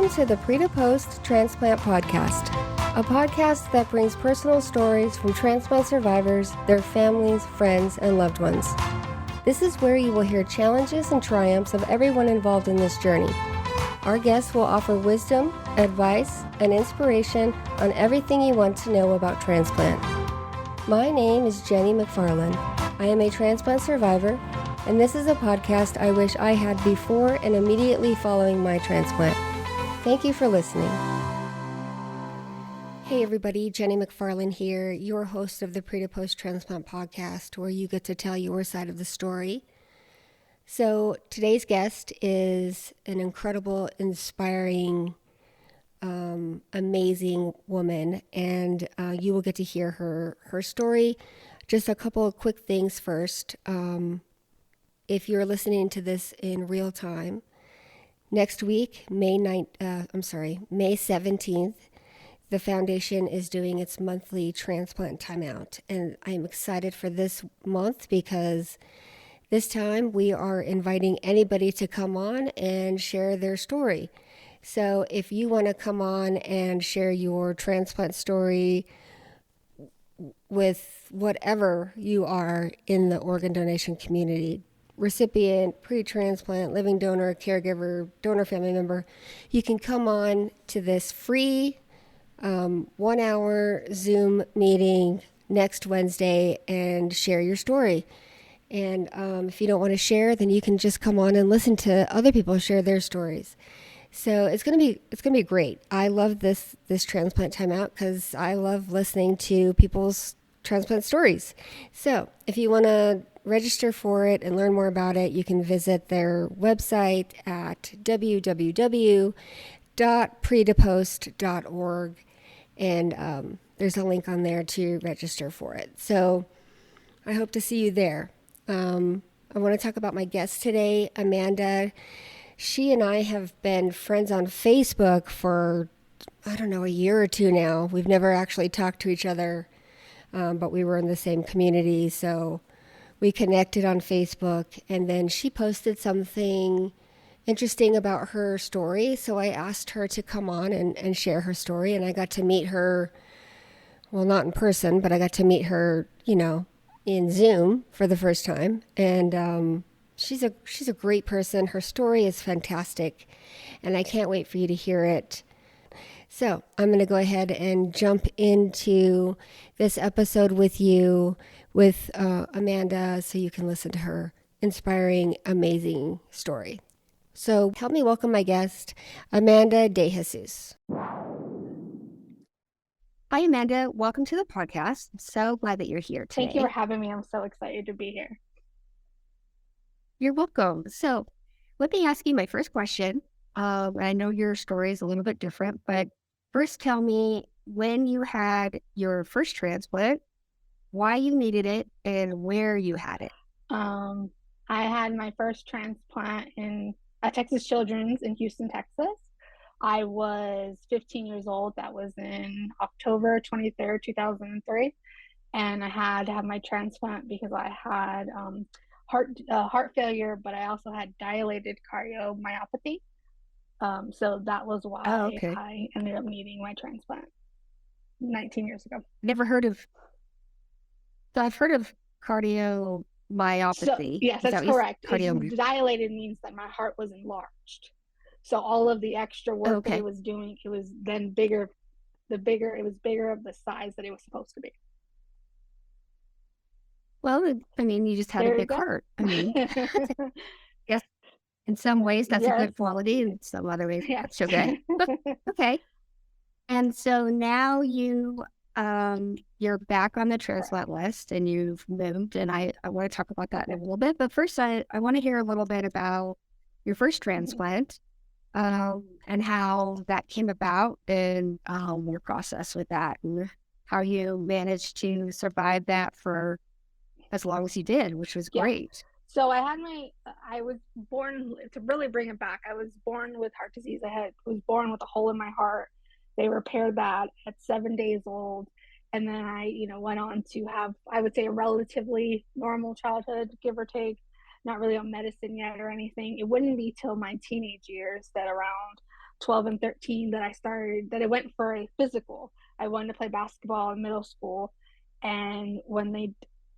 Welcome to the Pre to Post Transplant Podcast, a podcast that brings personal stories from transplant survivors, their families, friends, and loved ones. This is where you will hear challenges and triumphs of everyone involved in this journey. Our guests will offer wisdom, advice, and inspiration on everything you want to know about transplant. My name is Jenny McFarland. I am a transplant survivor, and this is a podcast I wish I had before and immediately following my transplant. Thank you for listening. Hey everybody, Jenny McFarland here, your host of the Pre to Post Transplant Podcast, where you get to tell your side of the story. So today's guest is an incredible, inspiring, amazing woman, and you will get to hear her story. Just a couple of quick things first. If you're listening to this in real time, next week, May 17th, the foundation is doing its monthly transplant timeout. And I'm excited for this month because this time we are inviting anybody to come on and share their story. So if you want to come on and share your transplant story with whatever you are in the organ donation community, recipient, pre-transplant, living donor, caregiver, donor family member, you can come on to this free 1-hour Zoom meeting next Wednesday and share your story. And if you don't want to share, then you can just come on and listen to other people share their stories. So it's gonna be great. I love this transplant timeout because I love listening to people's transplant stories. So if you want to register for it and learn more about it, you can visit their website at www.pretopost.org, and there's a link on there to register for it. So I hope to see you there. I want to talk about my guest today, Amanda. She and I have been friends on Facebook for, a year or two now. We've never actually talked to each other, but we were in the same community, so we connected on Facebook, and then she posted something interesting about her story, so I asked her to come on and share her story, and I got to meet her, well, not in person, but I got to meet her, in Zoom for the first time, and she's a great person. Her story is fantastic, and I can't wait for you to hear it. So I'm going to go ahead and jump into this episode with you with Amanda so you can listen to her inspiring, amazing story. So help me welcome my guest, Amanda DeJesus. Hi, Amanda. Welcome to the podcast. I'm so glad that you're here today. Thank you for having me. I'm so excited to be here. You're welcome. So let me ask you my first question. I know your story is a little bit different, but first tell me when you had your first transplant, why you needed it, and where you had it. I had my first transplant in Texas Children's in Houston, Texas. I was 15 years old. That was in October 23rd, 2003. And I had to have my transplant because I had heart failure, but I also had dilated cardiomyopathy. So that was why I ended up needing my transplant 19 years ago. I've heard of cardiomyopathy. So, yes, that's correct. Dilated means that my heart was enlarged. So all of the extra work that it was doing, it was then bigger. It was bigger of the size that it was supposed to be. Well, you just had a big heart. Yes, in some ways that's a good quality, in some other ways that's okay. Okay. And so now you're back on the transplant list and you've moved, and I want to talk about that in a little bit. But first, I want to hear a little bit about your first transplant and how that came about and your process with that and how you managed to survive that for as long as you did, which was great. So I was born, to really bring it back, I was born with heart disease. I was born with a hole in my heart. They repaired that at 7 days old. And then I, went on to have, I would say, a relatively normal childhood, give or take, not really on medicine yet or anything. It wouldn't be till my teenage years that around 12 and 13 that I went for a physical. I wanted to play basketball in middle school. And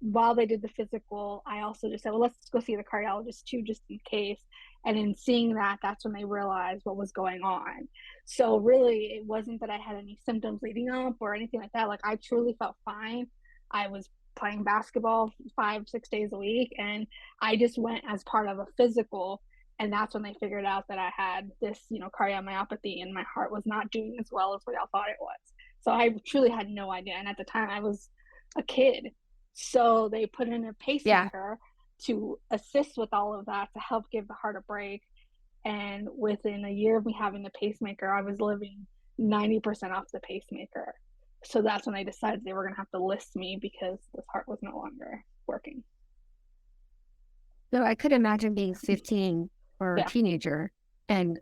while they did the physical, I also just said, well, let's go see the cardiologist too, just in case. And in seeing that, that's when they realized what was going on. So really, it wasn't that I had any symptoms leading up or anything like that. Like, I truly felt fine. I was playing basketball 5, 6 days a week, and I just went as part of a physical. And that's when they figured out that I had this, cardiomyopathy, and my heart was not doing as well as we all thought it was. So I truly had no idea. And at the time, I was a kid. So they put in a Yeah. pacemaker to assist with all of that, to help give the heart a break. And within a year of me having the pacemaker, I was living 90% off the pacemaker. So that's when they decided they were going to have to list me because this heart was no longer working. So I could imagine being 15 or a Yeah. teenager and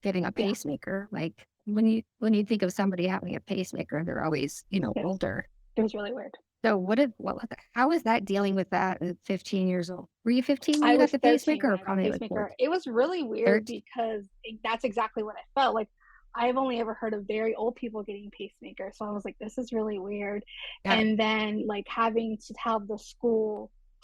getting a Yeah. pacemaker. Like when you think of somebody having a pacemaker, they're always, Yes. older. It was really weird. So how was that dealing with that at 15 years old? Were you 15 when I you got was the 13 pacemaker when or I got probably like pacemaker. 14? It was really weird 13? because that's exactly what I felt like. I've only ever heard of very old people getting pacemakers, so I was like, this is really weird. Yeah. And then like having to have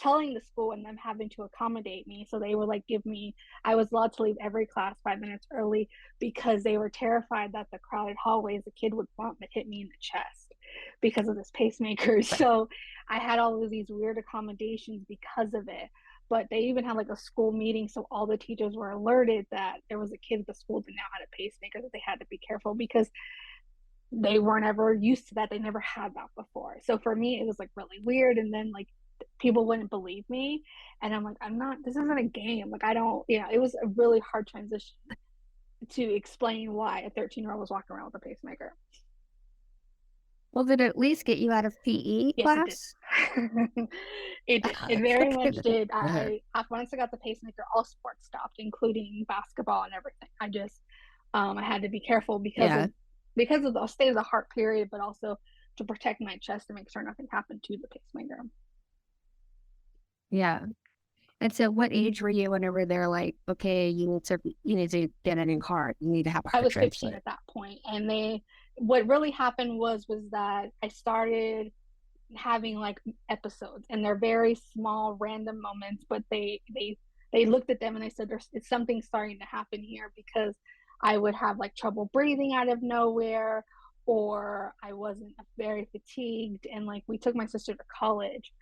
telling the school and them having to accommodate me, so they would like give me. I was allowed to leave every class 5 minutes early because they were terrified that the crowded hallways, a kid would bump and hit me in the chest because of this pacemaker. So I had all of these weird accommodations because of it. But they even had like a school meeting, so all the teachers were alerted that there was a kid at the school that now had a pacemaker, that they had to be careful because they weren't ever used to that. They never had that before. So for me, it was like really weird. And then like people wouldn't believe me, and I'm like, this isn't a game. Like, I don't, it was a really hard transition to explain why a 13-year-old was walking around with a pacemaker. Well, did it at least get you out of PE Yes, it did. class? It did. It very much did. Uh, Once I got the pacemaker, all sports stopped, including basketball and everything. I had to be careful yeah. because of the state of the heart period, but also to protect my chest to make sure nothing happened to the pacemaker. Yeah. And so what age were you whenever they're like, okay, you need to get a new heart. You need to have a I heart was 15 transplant. at that point, and what really happened was that I started having like episodes, and they're very small random moments, but they looked at them and they said there's it's something starting to happen here, because I would have like trouble breathing out of nowhere, or I wasn't very fatigued. And like, we took my sister to college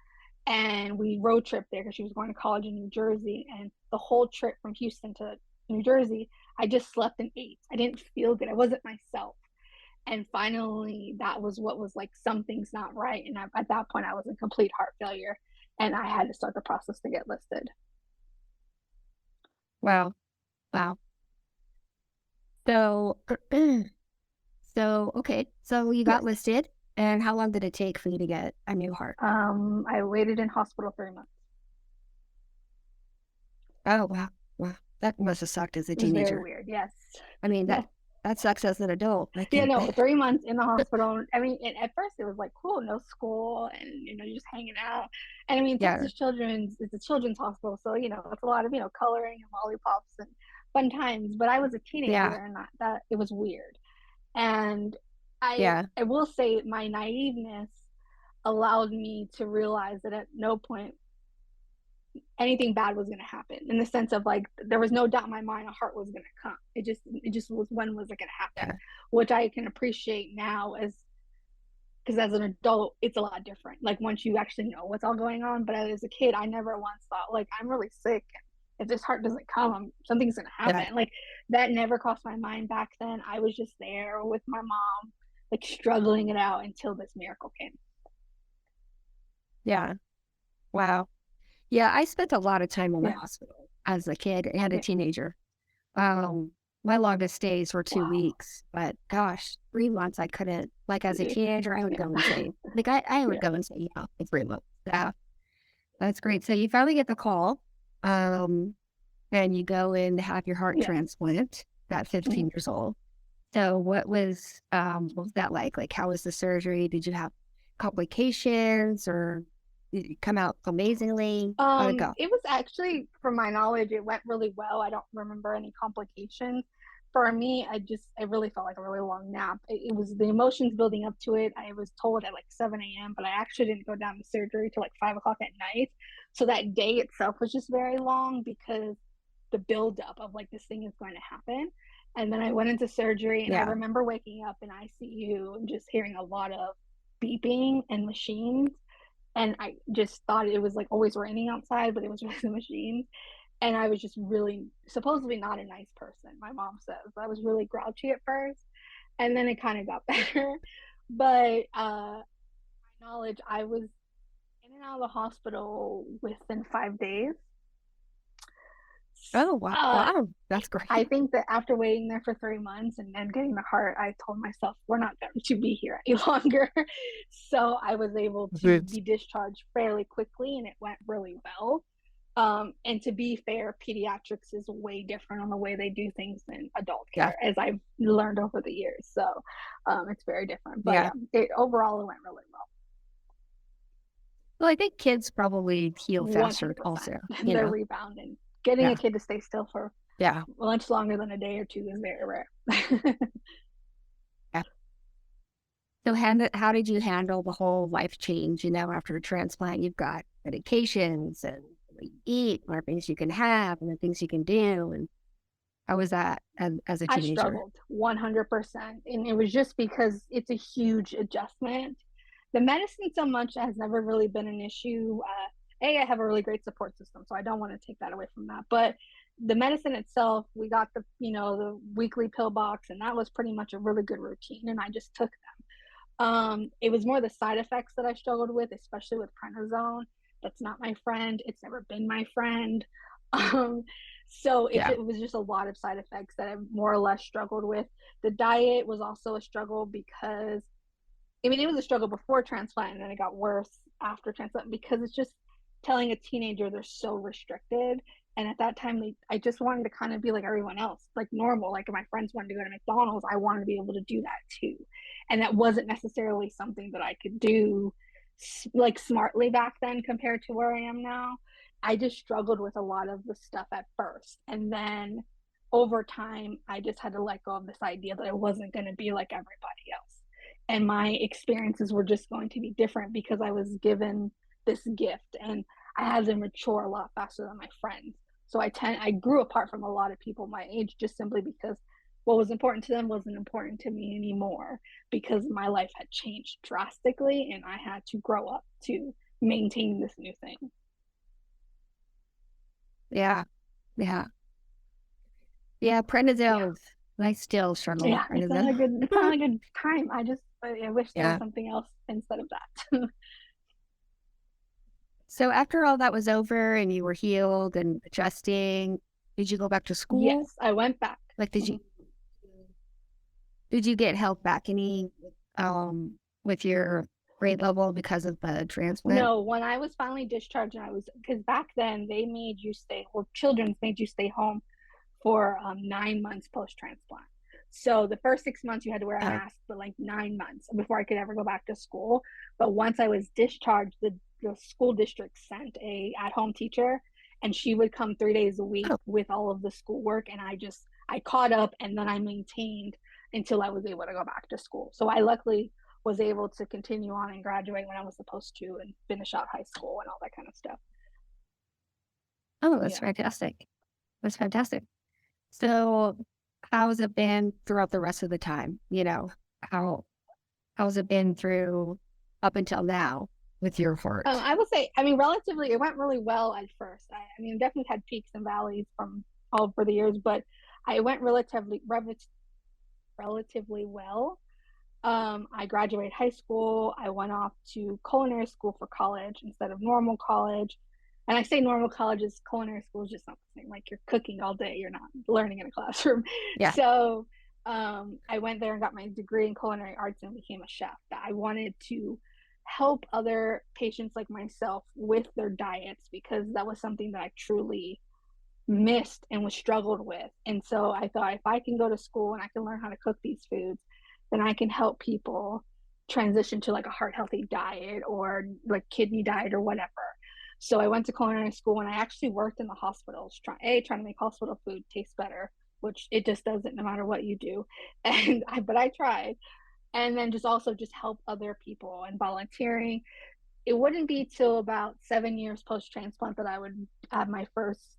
and we road tripped there because she was going to college in New Jersey, and the whole trip from Houston to New Jersey, I just slept and ate. I didn't feel good. I wasn't myself. And finally, that was what was like, something's not right. And at that point, I was in complete heart failure, and I had to start the process to get listed. Wow. Wow. So, okay. So you got Yes. listed, and how long did it take for you to get a new heart? I waited in hospital 3 months. Oh, wow. Wow. That must have sucked as a It was very teenager. weird. Yes. I mean, Yes. that sucks as an adult. I Yeah, can. no, 3 months in the hospital. I mean, at first it was like cool, no school, and you're just hanging out. And I mean, Yeah. Texas Children's is a children's hospital, so it's a lot of coloring and lollipops and fun times. But I was a teenager, Yeah. and that it was weird. And I Yeah. I will say my naiveness allowed me to realize that at no point anything bad was going to happen, in the sense of like, there was no doubt in my mind a heart was going to come. It just was, when was it going to happen, Yeah. which I can appreciate now, as because as an adult it's a lot different, like once you actually know what's all going on. But as a kid, I never once thought like, I'm really sick, if this heart doesn't come, something's going to Yeah. happen. Like, that never crossed my mind back then. I was just there with my mom, like struggling it out until this miracle came. Yeah. Wow. Yeah. I spent a lot of time in the Yeah. hospital as a kid and a Yeah. teenager. My longest stays were two Wow. weeks, but gosh, 3 months I couldn't. Like as a teenager, I would Yeah. go insane. Like I would Yeah. go insane, in 3 months. Yeah, that's great. So you finally get the call, um, and you go in to have your heart Yeah. transplant at 15 years old. So what was that like? Like how was the surgery? Did you have complications or did it come out amazingly? How'd it go? It was actually, from my knowledge, it went really well. I don't remember any complications, for me, I really felt like a really long nap. It was the emotions building up to it. I was told at like 7 a.m., but I actually didn't go down to surgery till like 5 o'clock at night. So that day itself was just very long because the buildup of like this thing is going to happen. And then I went into surgery, and I Yeah. remember waking up in ICU and just hearing a lot of beeping and machines. And I just thought it was like always raining outside, but it was really the machines. And I was just really supposedly not a nice person. My mom says I was really grouchy at first, and then it kind of got better. But my knowledge, I was in and out of the hospital within 5 days. Oh, wow. Uh, Wow. That's I great. think that after waiting there for 3 months and then getting the heart, I told myself, we're not going to be here any longer. So I was able to Mhm. be discharged fairly quickly, and it went really well. And to be fair, pediatrics is way different on the way they do things than adult Yeah. care, as I've learned over the years. So it's very different. But Yeah. yeah, overall, it went really well. Well, I think kids probably heal faster 100%. also, They're rebounding. Getting a Yeah. kid to stay still for Yeah. much longer than a day or two is very rare. Yeah. So how did you handle the whole life change, after a transplant? You've got medications and what you eat, what things you can have and the things you can do. And how was that as a I teenager? struggled 100%. And it was just because it's a huge adjustment. The medicine so much has never really been an issue. I have a really great support system, so I don't want to take that away from that. But the medicine itself, we got the weekly pill box, and that was pretty much a really good routine, and I just took them. It was more the side effects that I struggled with, especially with prednisone. That's not my friend. It's never been my friend. Um, so Yeah. it was just a lot of side effects that I more or less struggled with. The diet was also a struggle because I mean, it was a struggle before transplant, and then it got worse after transplant because it's just telling a teenager they're so restricted. And at that time, I just wanted to kind of be like everyone else, like normal. Like if my friends wanted to go to McDonald's, I wanted to be able to do that too. And that wasn't necessarily something that I could do like smartly back then compared to where I am now. I just struggled with a lot of the stuff at first. And then over time, I just had to let go of this idea that I wasn't going to be like everybody else, and my experiences were just going to be different because I was given this gift, and I had to mature a lot faster than my friends. So I grew apart from a lot of people my age just simply because what was important to them wasn't important to me anymore because my life had changed drastically, and I had to grow up to maintain this new thing. Yeah. Yeah. Yeah. Yeah. Prednisone. I still struggle with Yeah, prednisone. it's not a good time. I wish there was Yeah. something else instead of that. So after all that was over and you were healed and adjusting, did you go back to school? Yes, I went back. Like, did you get help back any with your grade level because of the transplant? No, when I was finally discharged, and I was because back then they made you stay, well, children's made you stay home for 9 months post transplant. So the first 6 months you had to wear a Uh, mask for like 9 months before I could ever go back to school. But once I was discharged, the school district sent a at home teacher, and she would come 3 days a week oh, with all of the schoolwork, and I caught up, and then I maintained until I was able to go back to school. So I luckily was able to continue on and graduate when I was supposed to and finish out high school and all that kind of stuff. oh, that's Yeah. fantastic. That's fantastic. So, how's it been throughout the rest of the time? How how's it been through up until now with your heart? I would say, I mean, relatively, it went really well at first. I mean, definitely had peaks and valleys from all over the years, but I went relatively well. I graduated high school. I went off to culinary school for college instead of normal college. And I say normal college is culinary school is just not the same. Like you're cooking all day, you're not learning in a classroom. Yeah. So I went there and got my degree in culinary arts and became a chef. I wanted to help other patients like myself with their diets because that was something that I truly missed and was struggled with. And so I thought if I can go to school and I can learn how to cook these foods, then I can help people transition to like a heart healthy diet or like kidney diet or whatever. So I went to culinary school and I actually worked in the hospitals trying to make hospital food taste better which it just doesn't no matter what you do. But I tried. And then just also just help other people and volunteering. It wouldn't be till about 7 years post transplant that I would have my first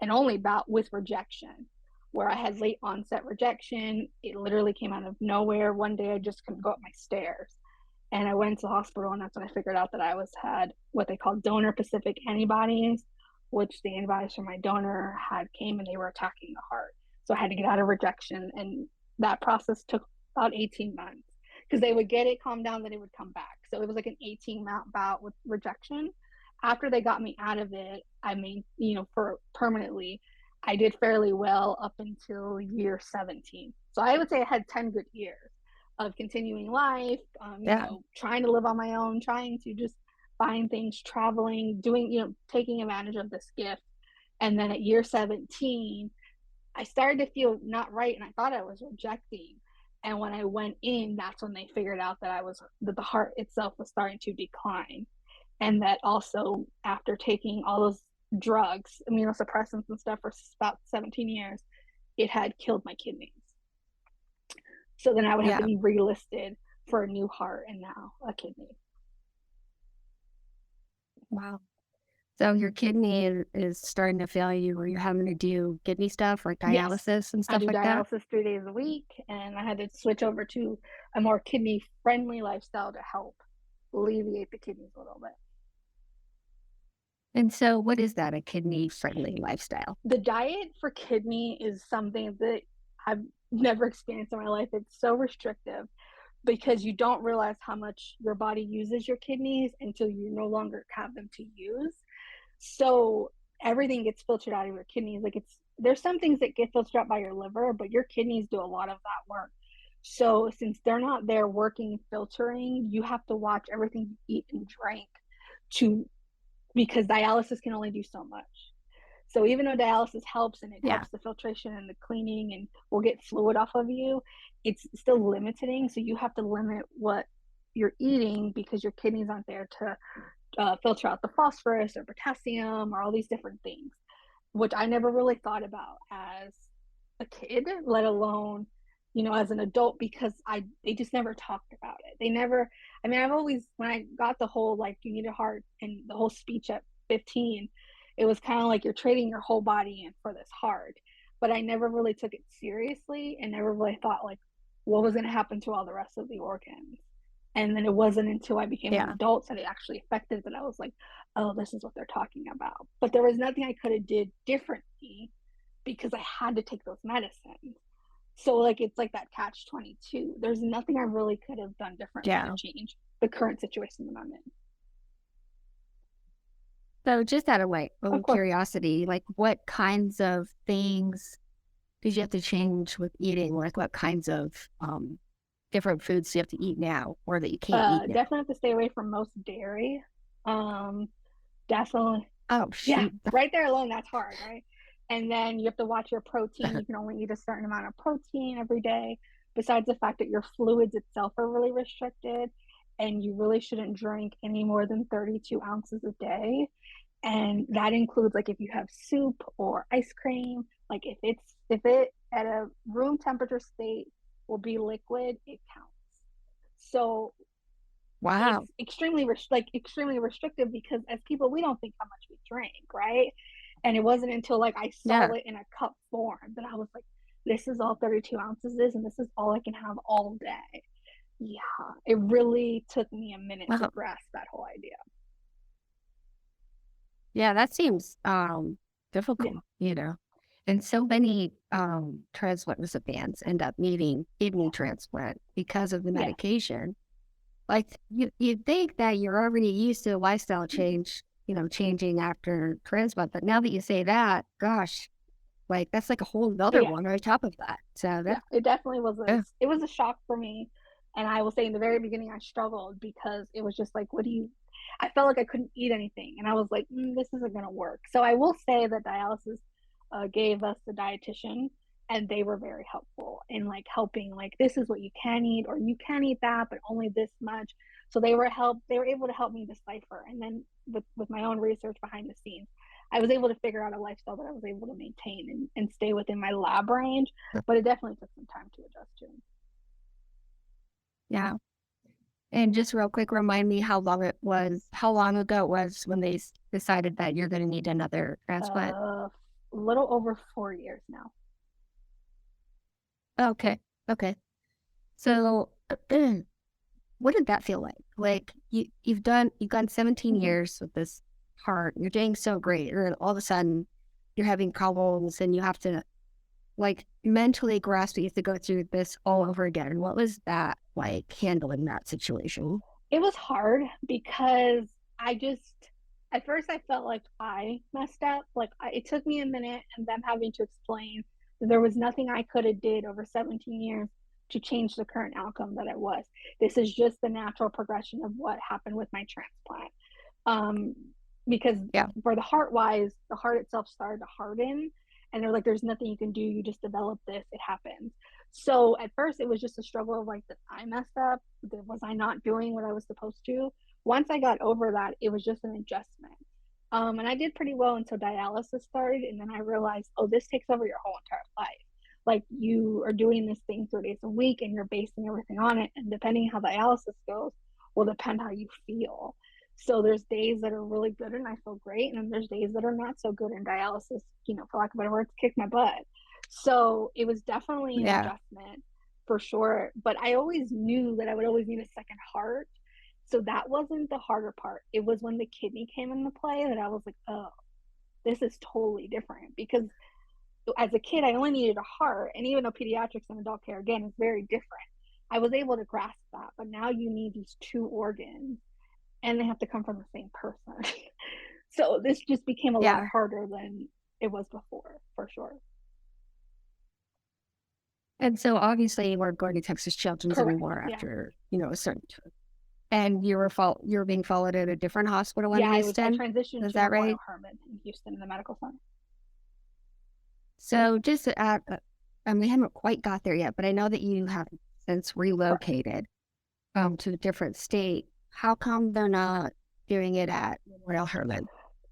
and only bout with rejection, where I had late onset rejection. It literally came out of nowhere. One day I just couldn't go up my stairs. And I went to the hospital, and that's when I figured out that I had what they call donor specific antibodies, which the antibodies from my donor had came and they were attacking the heart. So I had to get out of rejection, and that process took about 18 months because they would get it calmed down, then it would come back. So it was like an 18-month bout with rejection. After they got me out of it, I mean, for permanently, I did fairly well up until year 17. So I would say I had 10 good years of continuing life, Yeah. trying to live on my own, trying to just find things, traveling, doing, taking advantage of this gift. And then at year 17, I started to feel not right, and I thought I was rejecting. And when I went in, that's when they figured out that the heart itself was starting to decline. And that also, after taking all those drugs, immunosuppressants and stuff for about 17 years, it had killed my kidneys. So then I would have to Yeah. be relisted for a new heart and now a kidney. Wow. So your kidney is starting to fail you, or you're having to do kidney stuff like Yes, dialysis and I stuff do like that? dialysis 3 days a week, and I had to switch over to a more kidney friendly lifestyle to help alleviate the kidneys a little bit. And so what is that, a kidney-friendly lifestyle? The diet for kidney is something that I've never experienced in my life. It's so restrictive because you don't realize how much your body uses your kidneys until you no longer have them to use. So everything gets filtered out of your kidneys. Like there's some things that get filtered out by your liver, but your kidneys do a lot of that work. So since they're not there working filtering, you have to watch everything you eat and drink to because dialysis can only do so much. So even though dialysis helps and it Yeah. helps the filtration and the cleaning and will get fluid off of you, it's still limiting. So you have to limit what you're eating because your kidneys aren't there to filter out the phosphorus or potassium or all these different things, which I never really thought about as a kid, let alone as an adult, because they just never talked about it. They never. I mean, I've always when I got the whole like you need a heart and the whole speech at 15, it was kind of like you're trading your whole body in for this heart. But I never really took it seriously and never really thought like what was going to happen to all the rest of the organs. And then it wasn't until I became an Yeah. adult that it actually affected that I was like, oh, this is what they're talking about. But there was nothing I could have did differently because I had to take those medicines. So like it's like that catch 22. There's nothing I really could have done differently to Yeah. change the current situation that I'm in. So just out of like Of own course. curiosity, like what kinds of things did you have to change with eating? Like what kinds of different foods do you have to eat now or that you can't eat now? Definitely have to stay away from most dairy. Um, definitely. Oh Yeah, shoot. right there alone, that's hard, right? And then you have to watch your protein. You can only eat a certain amount of protein every day. Besides the fact that your fluids itself are really restricted, and you really shouldn't drink any more than 32 ounces a day. And that includes like if you have soup or ice cream, like if it at a room temperature state will be liquid, it counts. So Wow. it's extremely restrictive because as people we don't think how much we drink, right? And it wasn't until like I saw Yeah. it in a cup form that I was like, this is all 32 ounces is, and this is all I can have all day. Yeah, it really took me a minute to Wow. grasp that whole idea. Yeah, that seems Yeah, difficult, you know. And so many transplant recipients end up needing kidney transplant because of the yeah, medication. Like you'd think that you're already used to a lifestyle change, you know, changing after transplant. But now that you say that, gosh, like that's like a whole nother yeah. one right on top of that. So Yeah, that, it definitely was yeah, a shock for me. And I will say in the very beginning I struggled because it was just like, what do you I felt like I couldn't eat anything and I was like, this isn't going to work. So I will say that dialysis gave us a dietitian and they were very helpful in like helping like this is what you can eat or you can eat that but only this much. So they were able to help me decipher, and then with my own research behind the scenes I was able to figure out a lifestyle that I was able to maintain and stay within my lab range, but it definitely took some time to adjust to. Yeah. And just real quick, remind me how long ago it was when they decided that you're going to need another transplant. A little over 4 years now. Okay. Okay. So what did that feel like? Like you've gone 17 Mm-hmm. years with this heart. You're doing so great. And all of a sudden you're having problems and you have to like mentally grasp that you have to go through this all over again. What was that like handling that situation? It was hard because I just, at first I felt like I messed up. It took me a minute and them having to explain that there was nothing I could have did over 17 years to change the current outcome that it was. This is just the natural progression of what happened with my transplant. Um, because Yeah. for the heart wise, the heart itself started to harden, and they're like, there's nothing you can do. You just develop this. It happens. So at first, it was just a struggle of like, did I messed up? Was I not doing what I was supposed to? Once I got over that, it was just an adjustment. And I did pretty well until dialysis started, and then I realized, oh, this takes over your whole entire life. Like you are doing this thing 3 days a week, and you're basing everything on it. And depending how dialysis goes, will depend how you feel. So there's days that are really good and I feel great, and then there's days that are not so good, and dialysis, for lack of better words, kicked my butt. So it was definitely an Yeah. adjustment for sure. But I always knew that I would always need a second heart. So that wasn't the harder part. It was when the kidney came into play that I was like, oh, this is totally different. Because as a kid, I only needed a heart. And even though pediatrics and adult care, again, is very different, I was able to grasp that. But now you need these two organs and they have to come from the same person. So this just became a lot Yeah. harder than it was before, for sure. And so obviously you weren't going to Texas Children's Correct. anymore Yeah. after, a certain time. And you were being followed at a different hospital in Yeah, I Houston. transitioned Is to that Memorial right? Hermann in Houston in the medical center. So just to add, and we haven't quite got there yet, but I know that you have since Correct. relocated to a different state. How come they're not doing it at Memorial Hermann?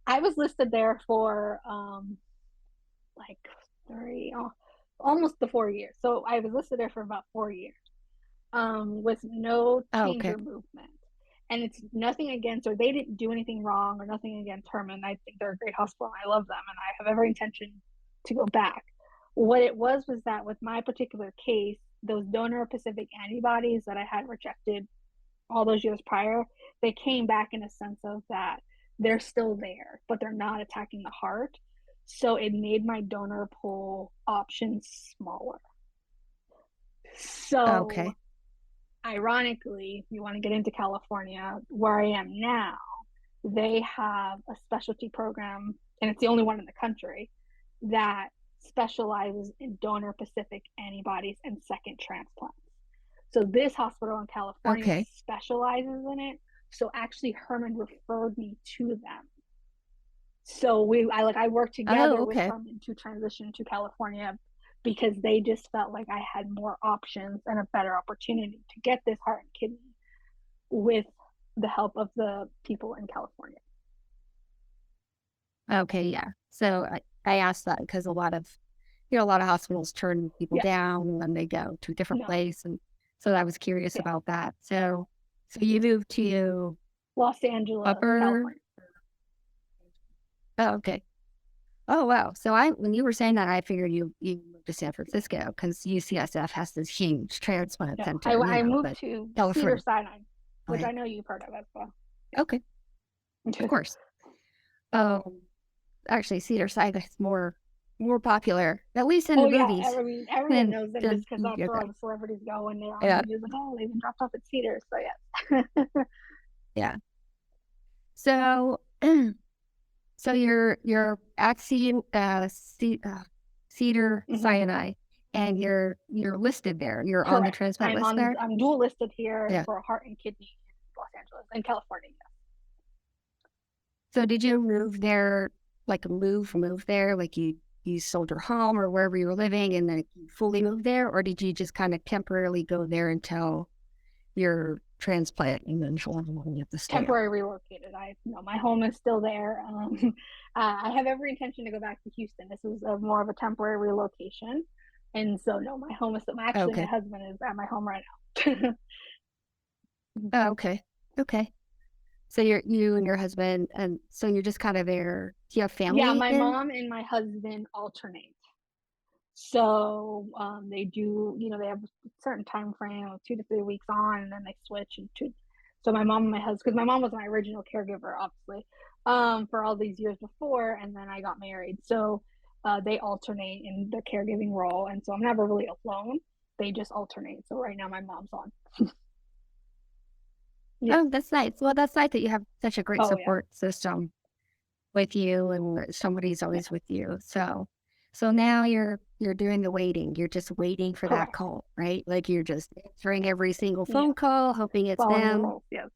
I was listed there for like almost the 4 years. So I was listed there for about 4 years, with no Oh, change okay. or movement. And it's nothing against, or they didn't do anything wrong, or nothing against Herman. I think they're a great hospital and I love them and I have every intention to go back. What it was that with my particular case, those donor specific antibodies that I had rejected all those years prior, they came back in a sense of that they're still there, but they're not attacking the heart. So it made my donor pool options smaller. So Okay. ironically, you want to get into California, where I am now, they have a specialty program, and it's the only one in the country that specializes in donor specific antibodies and second transplants. So this hospital in California Okay. specializes in it. So actually Herman referred me to them. So I worked Oh, together with okay. Herman to transition to California because they just felt like I had more options and a better opportunity to get this heart and kidney with the help of the people in California. Okay. Yeah. So I asked that because a lot of hospitals turn people Yeah, down when they go to a different no, place. And so I was curious yeah. about that. So you moved to Los Angeles, Upper, California. oh, okay. Oh, wow. So when you were saying that, I figured you moved to San Francisco because UCSF has this huge transplant No, center, I moved but to Cedar California. Sinai, which Right. I know you've heard of as well. Okay. Of Yeah. course. Um, Actually, Cedar Sinai is more popular, at least in Oh the yeah, movies, everyone knows them just because that's yeah, where all the celebrities go when they're on yeah, movies. Like, oh, they've been dropped off at Cedar. So yeah. yeah. So, so you're at Cedar Hmm. Sinai, and you're listed there. You're on the Correct. transplant list there. I'm dual listed here Yeah. for a heart and kidney in Los Angeles and California. So did you move there, like move there, like you sold your home or wherever you were living, and then you fully moved there, or did you just kind of temporarily go there until your transplant and then you have to stay up? Temporary relocated. My home is still there. I have every intention to go back to Houston. This is more of a temporary relocation, and so no, my home is still. Actually, my Okay. husband is at my home right now. Oh, okay. Okay. So you and your husband, and so you're just kind of there. Do you have Yeah, family my in? mom and my husband alternate. So they do, they have a certain time frame of 2 to 3 weeks on, and then they switch into. So my mom and my husband, because my mom was my original caregiver, obviously, for all these years before, and then I got married. So they alternate in the caregiving role, and so I'm never really alone. They just alternate. So right now my mom's on. Yeah. Oh, that's nice. Well, that's nice that you have such a great Oh yeah. support system with you and where somebody's Yeah. always with you. So now you're doing the waiting. You're just waiting for that Correct. call, right? Like you're just answering every single Yeah. phone call, hoping it's Following the them. rules. Yes.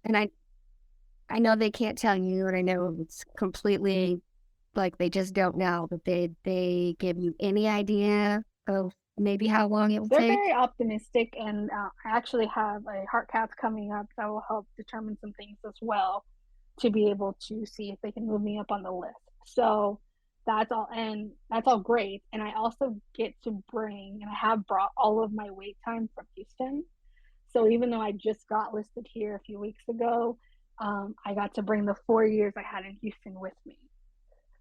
And I know they can't tell you, and I know it's completely like they just don't know, but they give you any idea of maybe how long it will They're very take. optimistic, and I actually have a heart cath coming up that will help determine some things as well to be able to see if they can move me up on the list. So that's all great. And I also get to bring, and I have brought all of my wait time from Houston. So even though I just got listed here a few weeks ago, I got to bring the 4 years I had in Houston with me.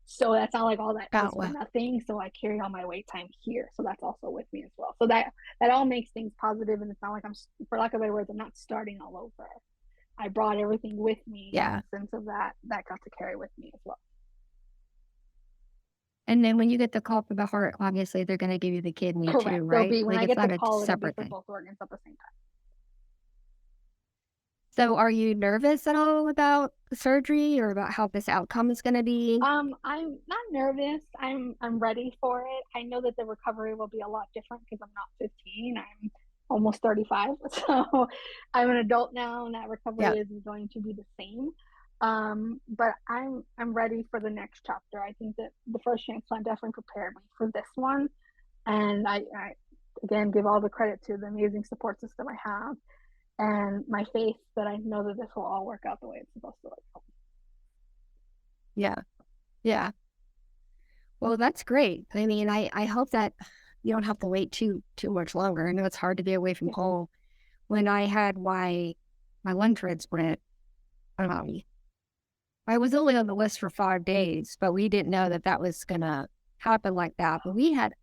So that's not like all that Oh, was for well, nothing. So I carried all my wait time here. So that's also with me as well. So that all makes things positive, and it's not like I'm, for lack of better words, I'm not starting all over. I brought everything with me in yeah. the sense of that got to carry with me as well. And then when you get the call for the heart, obviously they're going to give you the kidney too, Correct. There'll right? be, when Like I it's get the not a call, it'll be separate for thing. both organs at the same time. So are you nervous at all about the surgery or about how this outcome is going to be? I'm not nervous. I'm ready for it. I know that the recovery will be a lot different because I'm not 15. I'm almost 35. So I'm an adult now, and that recovery Yeah. isn't going to be the same. But I'm ready for the next chapter. I think that the first transplant definitely prepared me for this one. And I again give all the credit to the amazing support system I have and my faith that I know that this will all work out the way it's supposed to work. Yeah. Yeah. Well, that's great. I mean, I hope that you don't have to wait too much longer. I know it's hard to be away from Yeah. home. When I had my lung transplant, um, I was only on the list for 5 days, but we didn't know that that was gonna happen like that. But we had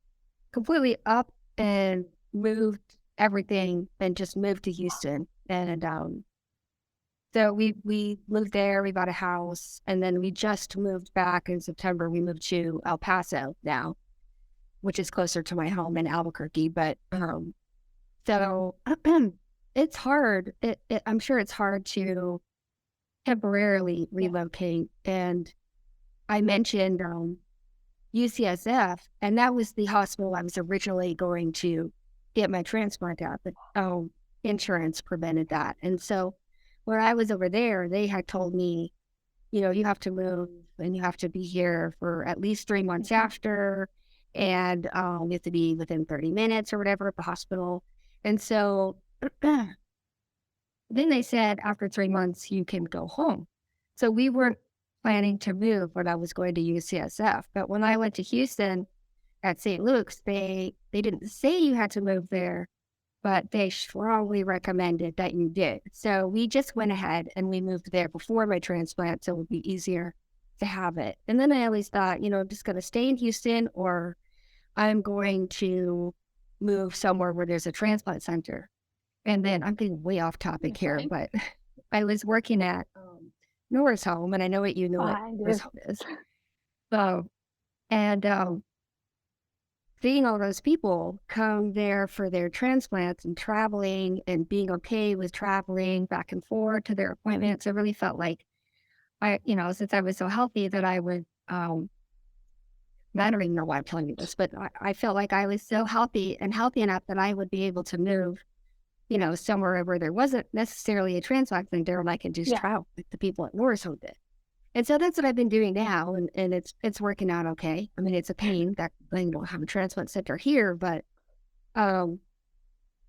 completely up and moved everything and just moved to Houston. And so we moved there, we bought a house, and then we just moved back in September. We moved to El Paso now, which is closer to my home in Albuquerque. But so it's hard. I'm sure it's hard to temporarily Yeah. relocate. And I mentioned UCSF, and that was the hospital I was originally going to get my transplant at, but insurance prevented that. And so when I was over there, they had told me, you have to move and you have to be here for at least 3 months after, and you have to be within 30 minutes or whatever at the hospital. And so then they said after 3 months, you can go home. So we weren't planning to move when I was going to UCSF. But when I went to Houston at St. Luke's, they didn't say you had to move there, but they strongly recommended that you did. So we just went ahead and we moved there before my transplant, so it would be easier to have it. And then I always thought, I'm just going to stay in Houston, or I'm going to move somewhere where there's a transplant center. And then I'm getting way off topic That's here, fine. but I was working at Norris Home, and I know what you know what I Norris do. Home is. So, and seeing all those people come there for their transplants and traveling and being okay with traveling back and forth to their appointments, I really felt like since I was so healthy that I would, I don't even know why I'm telling you this, but I felt like I was so healthy and healthy enough that I would be able to move, somewhere where there wasn't necessarily a transplant center, and I could just Yeah. travel like the people at Norris Home did. And so that's what I've been doing now, and it's working out okay. I mean, it's a pain that they don't have a transplant center here, but now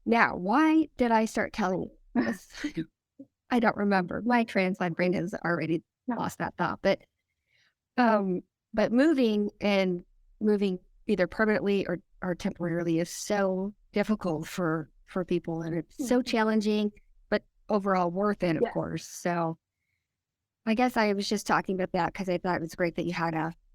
why did I start telling you I don't remember. My transplant brain has already No. lost that thought. Um, but moving either permanently or temporarily is so difficult for people, and it's so Mhm. challenging, but overall worth it, of Yes. course. So I guess I was just talking about that because I thought it was great that you had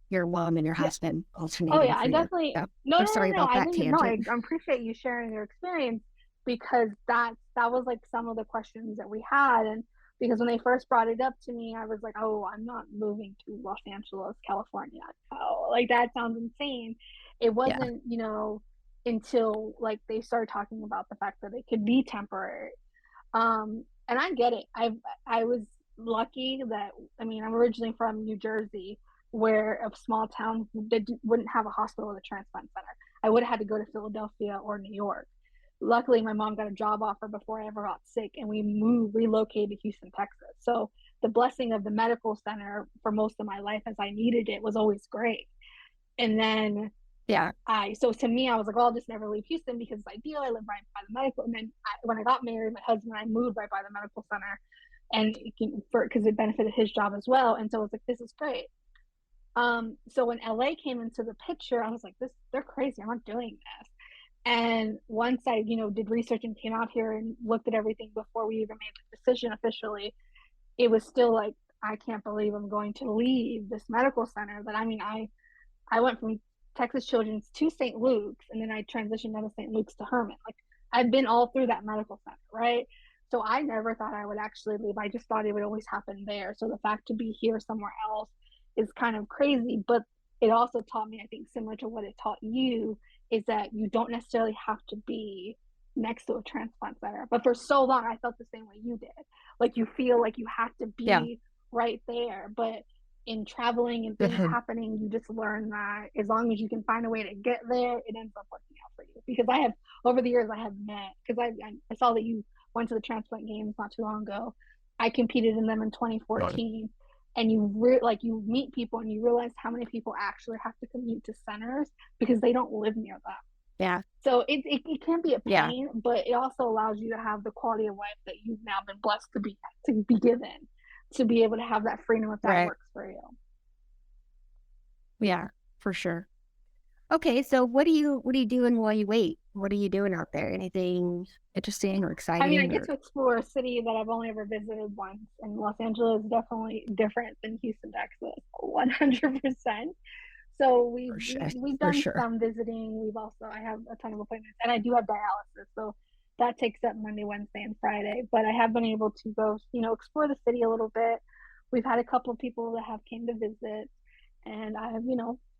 your mom and your Yeah. husband Oh alternating yeah, I for you. definitely So no, I'm no, no, sorry no. about I that think no, tangent. I appreciate you sharing your experience because that was like some of the questions that we had, and because when they first brought it up to me, I was like, oh, I'm not moving to Los Angeles, California. Oh, like that sounds insane. It Yeah, wasn't, until like they started talking about the fact that it could be temporary. And I get it. I was lucky that I mean I'm originally from New Jersey, where a small town that wouldn't have a hospital or a transplant center. I would have had to go to Philadelphia or New York. Luckily, my mom got a job offer before I ever got sick, and we relocated to Houston, Texas. So the blessing of the medical center for most of my life, as I needed it, was always great. And then yeah, so to me, I was like, well, I'll just never leave Houston because it's ideal. I live right by the medical. And then when I got married, my husband and I moved right by the medical center, and because it benefited his job as well. And so I was like, this is great. So when LA came into the picture, I was like, they're crazy. I'm not doing this. And once I, did research and came out here and looked at everything before we even made the decision officially, it was still like, I can't believe I'm going to leave this medical center that I went from Texas Children's to St. Luke's, and then I transitioned out of St. Luke's to Herman. Like I've been all through that medical center, right? So I never thought I would actually leave. I just thought it would always happen there. So the fact to be here somewhere else is kind of crazy, but it also taught me, I think, similar to what it taught you, is that you don't necessarily have to be next to a transplant center. But for so long, I felt the same way you did. Like you feel like you have to yeah. be right there, but in traveling and things happening, you just learn that as long as you can find a way to get there, it ends up working out for you. Because I have, over the years, I have met, because I saw that you went to the transplant games not too long ago. I competed in them in 2014. And you meet people and you realize how many people actually have to commute to centers because they don't live near them. Yeah, So it can be a yeah, pain, but it also allows you to have the quality of life that you've now been blessed to be given, to be able to have that freedom if that right. works for you. Yeah, for sure. Okay, so what are you doing while you wait? What are you doing out there? Anything interesting or I mean, I exciting get or to explore a city that I've only ever visited once, and Los Angeles is definitely different than Houston, Texas, 100%. So we've for sure? we, we've For done sure. some visiting. I have a ton of appointments, and I do have dialysis, so that takes up Monday, Wednesday, and Friday. But I have been able to go, explore the city a little bit. We've had a couple of people that have came to visit, and I have,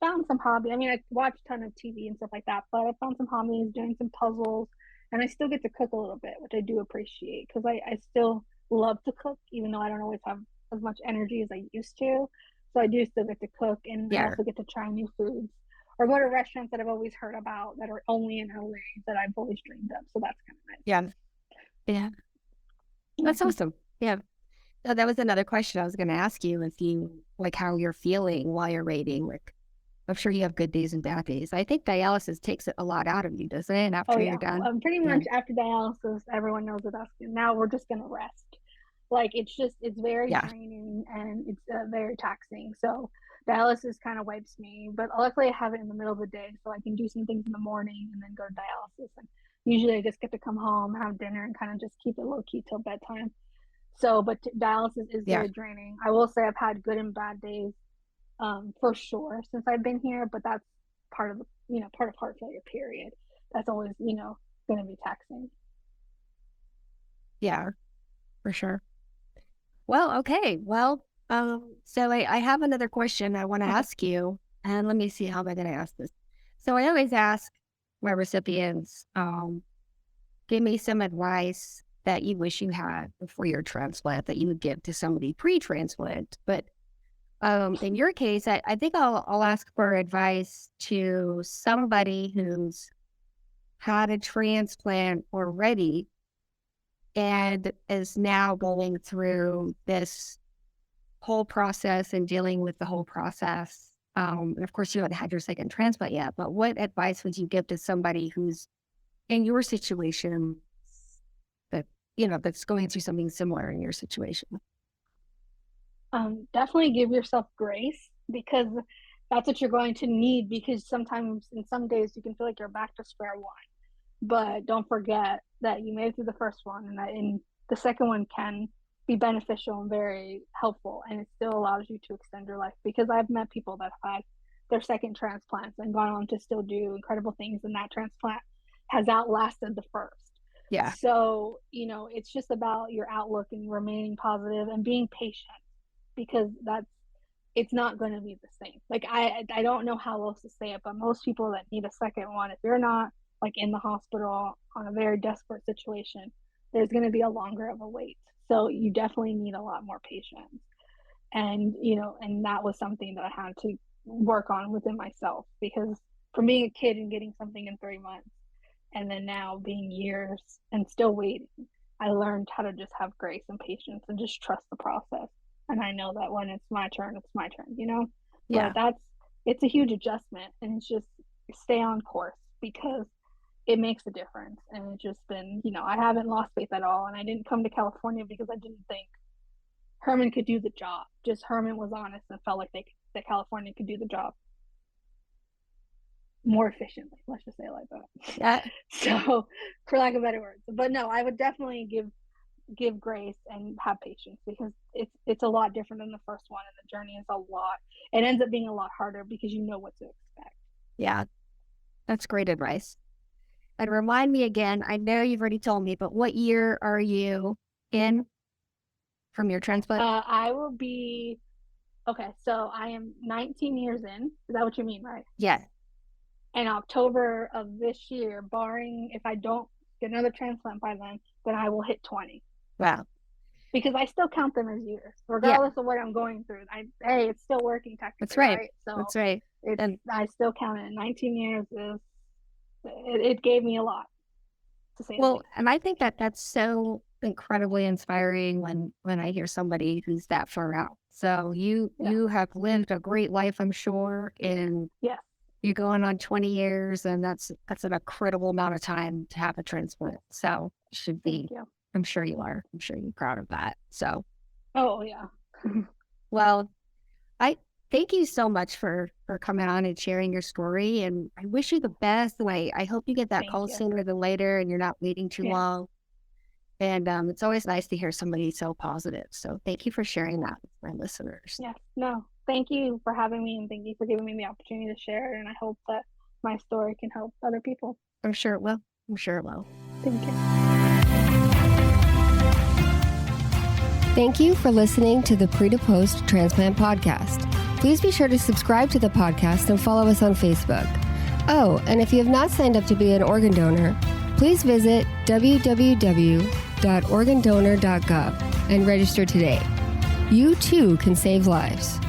found some hobby. I mean, I watch a ton of TV and stuff like that, but I found some hobbies, doing some puzzles, and I still get to cook a little bit, which I do appreciate because I still love to cook, even though I don't always have as much energy as I used to. So I do still get to cook, and I Yeah, also get to try new foods or go to restaurants that I've always heard about that are only in LA that I've always dreamed of. So that's kind of yeah, yeah. That's nice. awesome. Yeah. So that was another question I was going to ask you if you like how you're feeling while you're waiting. Like, I'm sure you have good days and bad days. I think dialysis takes a lot out of you, doesn't it? Oh After you're yeah, done. pretty Yeah. much after dialysis, everyone knows with us. Now we're just gonna rest. Like it's very Yeah. draining and it's very taxing. So dialysis kind of wipes me, but luckily I have it in the middle of the day, so I can do some things in the morning and then go to dialysis. And usually I just get to come home, have dinner, and kind of just keep it low key till bedtime. So, but dialysis is Yeah. very draining. I will say I've had good and bad days, for sure since I've been here, but that's part of part of heart failure. Period. That's always going to be taxing. Yeah. For sure. Well, okay. Well, so I have another question I want to Okay. ask you, and let me see how am I going to ask this. So I always ask my recipients, give me some advice that you wish you had before your transplant that you would give to somebody pre-transplant. But in your case, I think I'll ask for advice to somebody who's had a transplant already and is now going through this whole process and dealing with the whole process. And of course, you haven't had your second transplant yet, but what advice would you give to somebody who's in your situation that that's going through something similar in your situation? Definitely give yourself grace, because that's what you're going to need, because sometimes in some days you can feel like you're back to square one. But don't forget that you made it through the first one, and that in the second one can be beneficial and very helpful, and it still allows you to extend your life. Because I've met people that have had their second transplants and gone on to still do incredible things, and that transplant has outlasted the first. Yeah. So, it's just about your outlook and remaining positive and being patient, because it's not going to be the same. Like, I don't know how else to say it, but most people that need a second one, if you're not like in the hospital on a very desperate situation, there's going to be a longer of a wait. So you definitely need a lot more patience. And, and that was something that I had to work on within myself, because from being a kid and getting something in 3 months, and then now being years and still waiting, I learned how to just have grace and patience and just trust the process. And I know that when it's my turn, Yeah. But it's a huge adjustment, and it's just stay on course, because it makes a difference. And it's just been, I haven't lost faith at all. And I didn't come to California because I didn't think Herman could do the job. Just Herman was honest and felt like that California could do the job more efficiently. Let's just say it like that. Yeah. So, for lack of better words, but no, I would definitely give grace and have patience, because it's a lot different than the first one, and the journey is it ends up being a lot harder because you know what to expect. Yeah. That's great advice. And remind me again, I know you've already told me, but what year are you in from your transplant? I will be, okay, so I am 19 years in. Is that what you mean, right? Yeah. In October of this year, barring if I don't get another transplant by then I will hit 20. Wow. Because I still count them as years, regardless of what I'm going through. It's still working technically. That's right. So that's right. I still count it. 19 years it gave me a lot, to say. Well, and I think that's so incredibly inspiring when I hear somebody who's that far out. So you have lived a great life, I'm sure, and yes, you're going on 20 years, and that's an incredible amount of time to have a transplant. So you should be. I'm sure you are. I'm sure you're proud of that. So. Oh yeah. Well, I thank you so much for coming on and sharing your story, and I wish you the best. And I hope you get that call sooner than later, and you're not waiting too long. And it's always nice to hear somebody so positive. So thank you for sharing that with my listeners. Yeah, no, thank you for having me, and thank you for giving me the opportunity to share. And I hope that my story can help other people. I'm sure it will. Thank you. Thank you for listening to the Pre to Post Transplant Podcast. Please be sure to subscribe to the podcast and follow us on Facebook. Oh, and if you have not signed up to be an organ donor, please visit www.organdonor.gov and register today. You too can save lives.